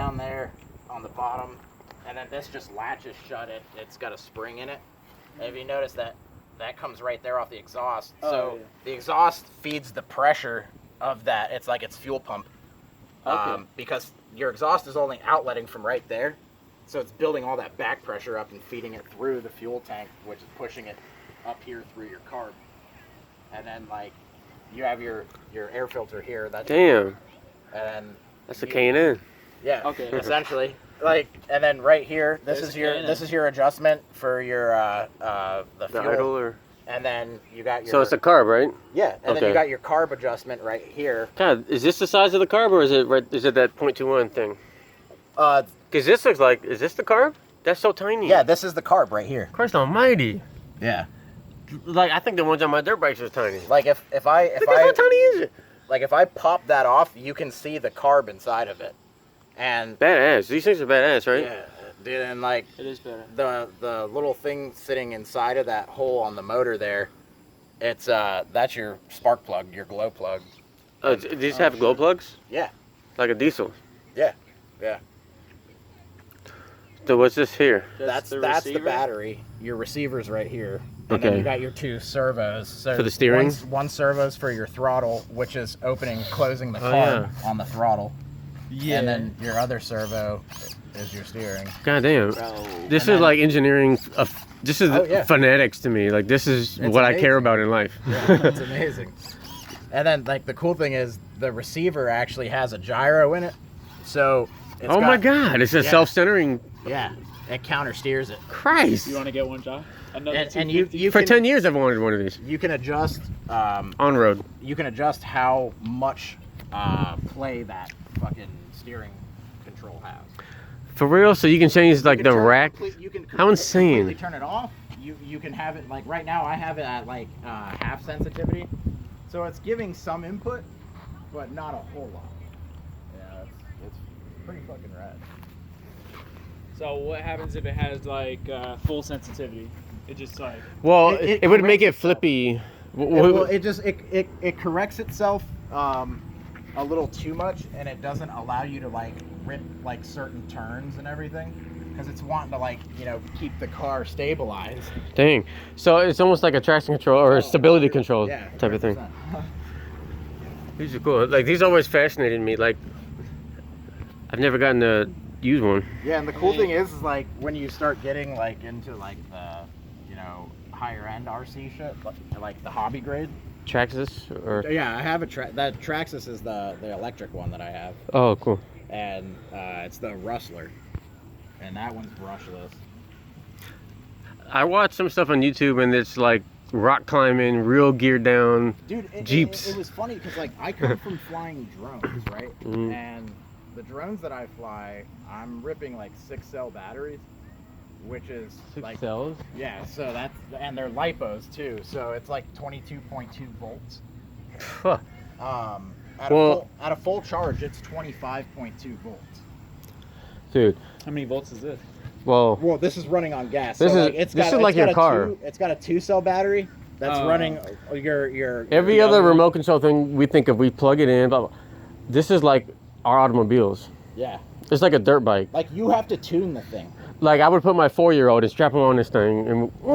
down there on the bottom, and then this just latches shut. It's got a spring in it. And if you notice that comes right there off the exhaust. So the exhaust feeds the pressure of that. It's like its fuel pump. Because your exhaust is only outletting from right there. So it's building all that back pressure up and feeding it through the fuel tank, which is pushing it up here through your carb. And then like you have your air filter here. That's Damn. And that's a K&N. Yeah. Okay. Essentially. Like, and then right here, this is your adjustment for your the fuel. Idle or... And then you got your. So it's a carb, right? Yeah. And then you got your carb adjustment right here. God, is this the size of the carb, or is it right? Is it that 0.21 thing? Because this looks like, is this the carb? That's so tiny. Yeah, this is the carb right here. Christ Almighty. Yeah. Like, I think the ones on my dirt bikes are tiny. Like how tiny is it? Like if I pop that off, you can see the carb inside of it. And badass. These things are badass, right? Yeah, dude. And like it is better. The little thing sitting inside of that hole on the motor there, it's that's your spark plug, your glow plug. Oh, these have glow plugs? Yeah. Like a diesel. Yeah. Yeah. So what's this here? That's the battery. Your receiver's right here. And then you got your two servos. So for the steering? One servo's for your throttle, which is opening, closing the carb on the throttle. Yeah. And then your other servo is your steering. God damn. This is like engineering. This is phonetics to me. Like, this is what I care about in life. Yeah, it's amazing. And then, like, the cool thing is the receiver actually has a gyro in it. So it's my God. It's a self-centering. Yeah. It counter steers it. Christ. You want to get one, John? And you for 10 years I've wanted one of these. You can adjust on road. You can adjust how much play that fucking steering control has. For real? So you can change like the rack? How insane. Completely turn it off. You can have it like right now I have it at like half sensitivity. So it's giving some input, but not a whole lot. Yeah, it's pretty fucking rad. So what happens if it has like full sensitivity? It just like it would make it flippy. Well, it corrects itself a little too much, and it doesn't allow you to like rip like certain turns and everything, because it's wanting to like keep the car stabilized. Dang. So it's almost like a traction control or a stability control type of thing. These are cool. Like, these always fascinated me. Like, I've never gotten to use one. Yeah, and the cool thing is like when you start getting like into like the higher end RC shit, like the hobby grade. Traxxas or? Yeah, I have that Traxxas is the electric one that I have. Oh, cool. And it's the Rustler, and that one's brushless. I watched some stuff on YouTube, and it's like rock climbing, real geared down. Dude, Jeeps. It was funny because like I come from flying drones, right? And the drones that I fly, I'm ripping like 6-cell batteries, which is 6 cells? Yeah, so and they're lipos too, so it's like 22.2 volts. Huh. At a full charge, it's 25.2 volts. Dude. How many volts is this? Well, this is running on gas. This so is like your car. It's got a 2-cell battery that's running your. Every other remote control thing we think of, we plug it in. Blah, blah. This is like our automobiles. Yeah. It's like a dirt bike. Like, you have to tune the thing. Like, I would put my 4-year-old and strap him on this thing and Put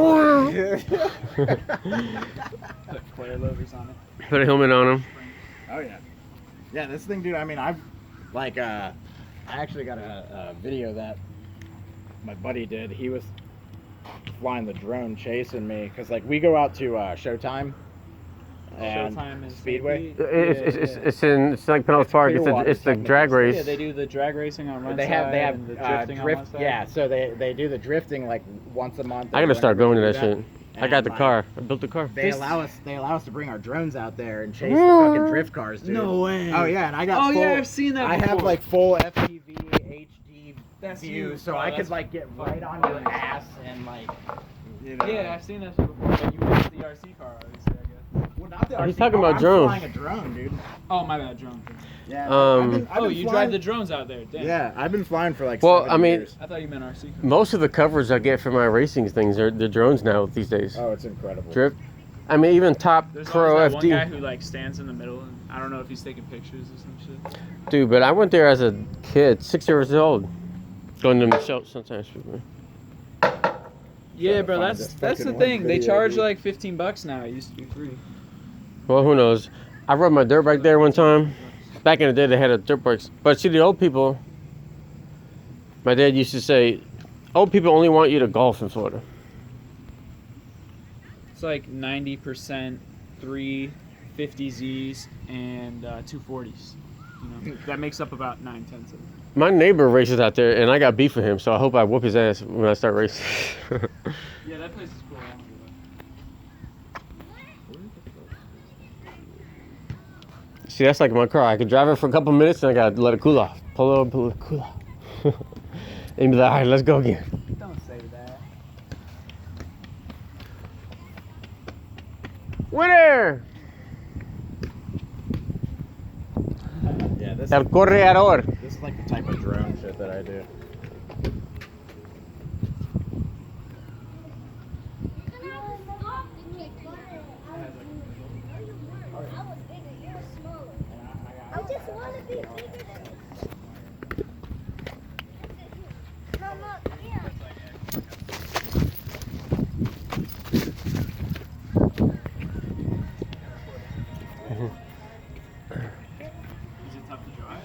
coilovers on it. Put a helmet on him. Oh yeah. Yeah, this thing, dude. I mean, I actually got a video that my buddy did. He was flying the drone chasing me because like we go out to Showtime. And Showtime is Speedway. It's like Penalty Park. It's the drag race. Yeah, they do the drag racing on one side. They have and the drifting on one side. Yeah, so they do the drifting like once a month. I gotta start going to that shit. I got the car. I built the car. They allow us to bring our drones out there and chase the fucking drift cars, dude. No way. Oh yeah, and I got. Yeah, I've seen that. I have like full FPV HD That's view, you, so bro. I could like get right on your ass and like. Yeah, I've seen that shit before. But you went to the RC car, obviously, I guess. Well, not the RC He's talking car. about drones. I'm flying a drone, dude. Oh, my bad, drone. Yeah. You drive the drones out there. Damn. Yeah, I've been flying for like 7 years. I thought you meant RC car. Most of the covers I get for my racing things are the drones now these days. Oh, it's incredible. Drift. I mean, even top There's pro always FD. that one guy who like stands in the middle. I don't know if he's taking pictures or some shit. Dude, but I went there as a kid, 6 years old. Going to the show sometimes. Yeah, bro, that's the thing. They charge like $15 now. It used to be free. Well, who knows? I rode my dirt bike there one time. Back in the day, they had a dirt bikes. But see, the old people, my dad used to say, old people only want you to golf in Florida. It's like 90% 350Zs and 240s. You know, that makes up about 9/10 of it. My neighbor races out there, and I got beef with him, so I hope I whoop his ass when I start racing. Yeah, that place is cool. I wanna do that. See, that's like my car. I could drive it for a couple minutes, and I gotta let it cool off. Pull over, pull it cool off. And be like, all right, let's go again. Don't say that. Winner! Yeah, this El corredor. is like the type of drone shit that I do. I just want to be bigger than Mama, yeah. Is it tough to drive?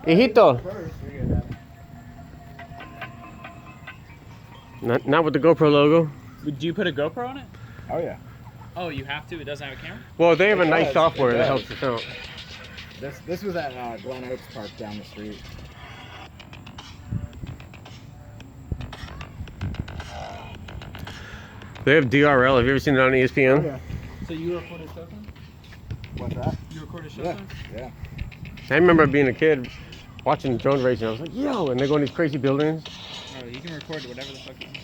Hijito. Not with the GoPro logo. Do you put a GoPro on it? Oh yeah. Oh, you have to? It doesn't have a camera? Well, they have a nice does, software it that does. helps us out. This was at Glen Oaks Park down the street. They have DRL. Have you ever seen it on ESPN? yeah. So you recorded Chillin? What's that? You recorded Yeah. Chillin? Yeah. I remember being a kid watching drone racing. I was like, yo, and they go in these crazy buildings. Oh, you can record whatever the fuck you want.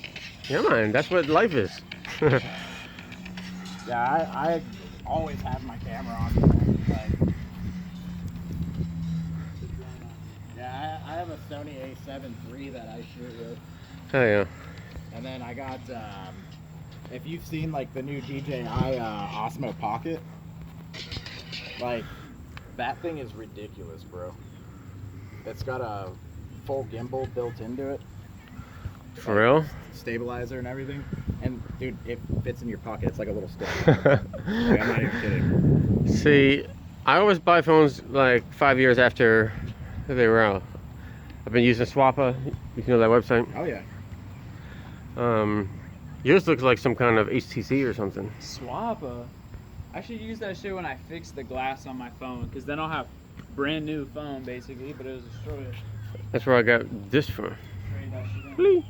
Yeah, man, that's what life is. Yeah, I always have my camera on. Like, yeah, I have a Sony A7 III that I shoot with. Oh, yeah. And then I got, if you've seen like the new DJI Osmo Pocket, like that thing is ridiculous, bro. It's got a full gimbal built into it. For real? Stabilizer and everything. And dude, it fits in your pocket. It's like a little stick. Like, I'm not even kidding. See, I always buy phones like 5 years after they were out. I've been using Swappa. You know that website? Oh yeah. Yours looks like some kind of HTC or something. Swappa? I should use that shit when I fix the glass on my phone, because then I'll have brand new phone basically, but it was destroyed. That's where I got this from. Trade that shit in. Bleep.